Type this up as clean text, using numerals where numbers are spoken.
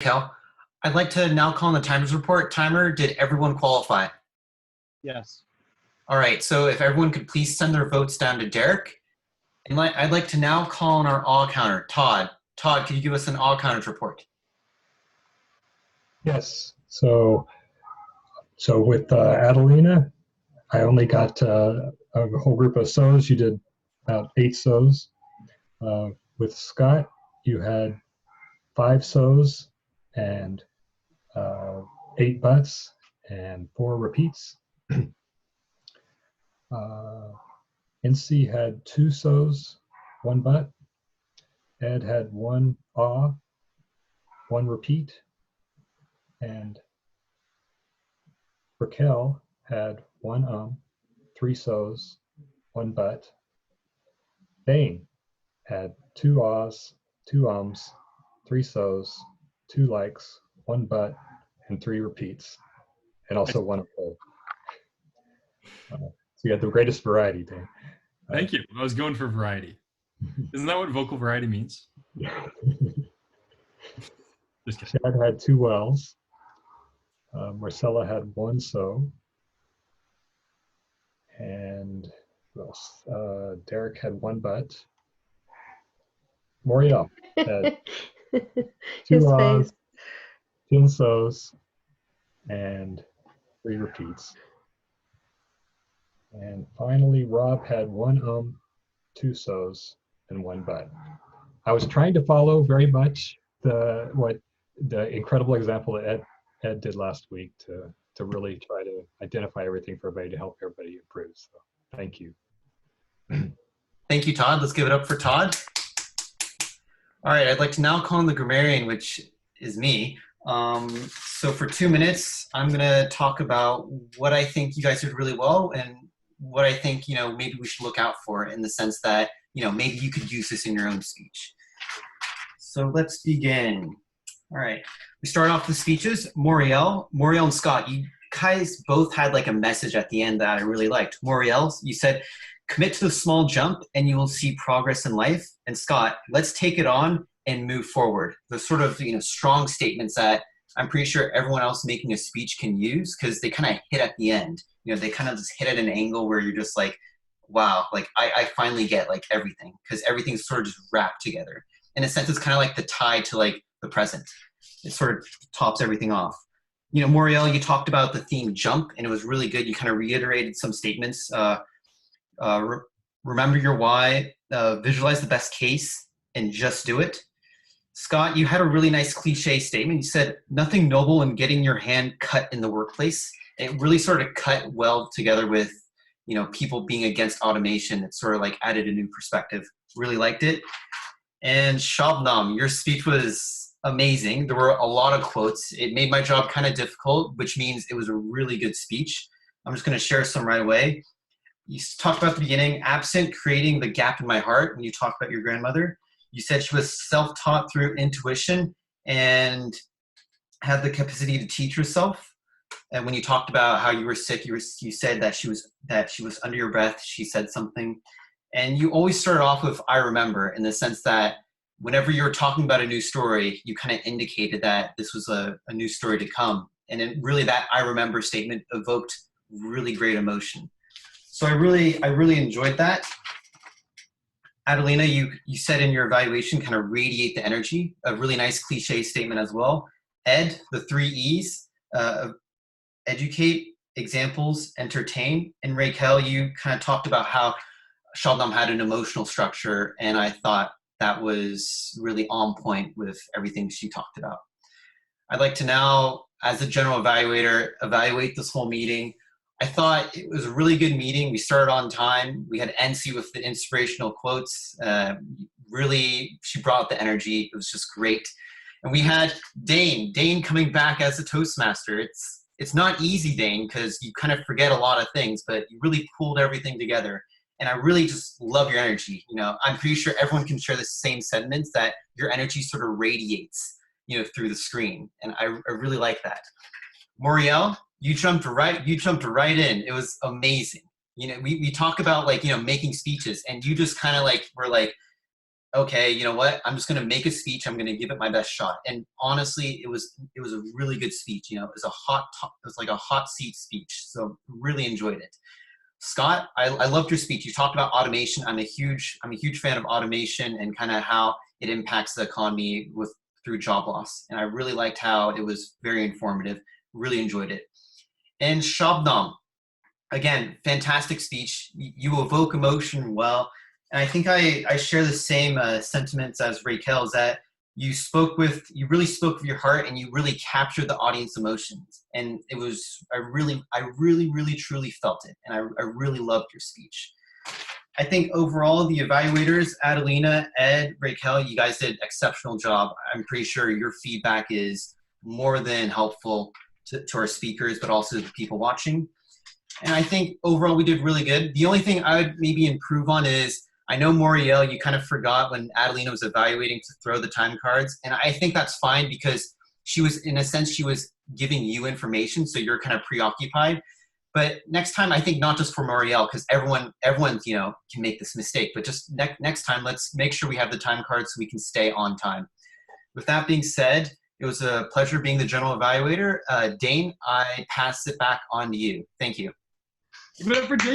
Cal. I'd like to now call on the timers report. Timer, did everyone qualify? Yes. All right, so if everyone could please send their votes down to Derek. And I'd like to now call on our all counter, Todd. Todd, could you give us an all counters report? Yes. So with Adelina, I only got a whole group of sows. You did about 8 sows. With Scott, you had 5 sows and 8 butts and 4 repeats. NC had 2 sows, 1 butt. Ed had 1 awe, 1 repeat, and Raquel had 1 3 sows, 1 butt. Dane had 2 ahs, 2 ums, 3 sows, 2 likes, 1 butt, and 3 repeats, and also 1 uphold. So you had the greatest variety, Dane. Thank you. I was going for variety. Isn't that what vocal variety means? Just kidding. Chad had 2 wells. Marcella had 1 sow. And who else? Derek had 1 butt. Moriel had 2 ahs, 10 sows, and 3 repeats. And finally, Rob had 1 2 sows, and 1 butt. I was trying to follow very much the incredible example that Ed did last week to really try to identify everything for everybody to help everybody improve. So thank you. Thank you, Todd. Let's give it up for Todd. All right, I'd like to now call on the grammarian, which is me. So for 2 minutes, I'm going to talk about what I think you guys did really well and what I think, maybe we should look out for in the sense that, maybe you could use this in your own speech. So let's begin. All right, we start off with speeches. Moriel and Scott, you guys both had like a message at the end that I really liked. Moriel, you said, commit to the small jump and you will see progress in life. And Scott, let's take it on and move forward. The sort of, strong statements that I'm pretty sure everyone else making a speech can use because they kind of hit at the end. They kind of just hit at an angle where you're just like, wow, like I finally get like everything because everything's sort of just wrapped together. In a sense, it's kind of like the tie to like the present. It sort of tops everything off. Moriel, you talked about the theme jump and it was really good. You kind of reiterated some statements. Remember your why, visualize the best case, and just do it. Scott, you had a really nice cliche statement. You said, nothing noble in getting your hand cut in the workplace. It really sort of cut well together with, people being against automation. It sort of like added a new perspective. Really liked it. And Shabnam, your speech was amazing. There were a lot of quotes. It made my job kind of difficult, which means it was a really good speech. I'm just going to share some right away. You talked about at the beginning, absent creating the gap in my heart when you talked about your grandmother. You said she was self-taught through intuition and had the capacity to teach herself. And when you talked about how you were sick, you said that she was under your breath. She said something. And you always started off with, I remember, in the sense that whenever you were talking about a new story, you kind of indicated that this was a new story to come. And it really, that I remember statement evoked really great emotion. So I really enjoyed that. Adelina, you said in your evaluation, kind of radiate the energy, a really nice cliche statement as well. Ed, the 3 E's, educate, examples, entertain. And Raquel, you kind of talked about how Shabnam had an emotional structure, and I thought that was really on point with everything she talked about. I'd like to now, as a general evaluator, evaluate this whole meeting. I thought it was a really good meeting. We started on time. We had NC with the inspirational quotes. Really, she brought the energy. It was just great. And we had Dane coming back as a Toastmaster. It's not easy, Dane, because you kind of forget a lot of things, but you really pulled everything together. And I really just love your energy. I'm pretty sure everyone can share the same sentiments that your energy sort of radiates, through the screen. And I really like that. Moriel, you jumped right in. It was amazing. We talk about like, making speeches, and you just kind of like were like, okay, you know what? I'm just going to make a speech. I'm going to give it my best shot. And honestly, it was a really good speech. You know, it was like a hot seat speech. So really enjoyed it. Scott, I loved your speech. You talked about automation. I'm a huge fan of automation and kind of how it impacts the economy with through job loss. And I really liked how it was very informative. Really enjoyed it. And Shabnam, again, fantastic speech. You evoke emotion well. And I think I share the same sentiments as Raquel, is that you really spoke with your heart and you really captured the audience emotions. And it was, really, truly felt it. And I really loved your speech. I think overall, the evaluators, Adelina, Ed, Raquel, you guys did an exceptional job. I'm pretty sure your feedback is more than helpful to our speakers, but also the people watching. And I think overall we did really good. The only thing I would maybe improve on is I know Moriel, you kind of forgot when Adelina was evaluating to throw the time cards. And I think that's fine because she was, in a sense, she was giving you information, so you're kind of preoccupied. But next time, I think not just for Moriel, because everyone, you know, can make this mistake, but just next time, let's make sure we have the time cards so we can stay on time. With that being said, it was a pleasure being the general evaluator. Dane, I pass it back on to you. Thank you. Give it up for Dave.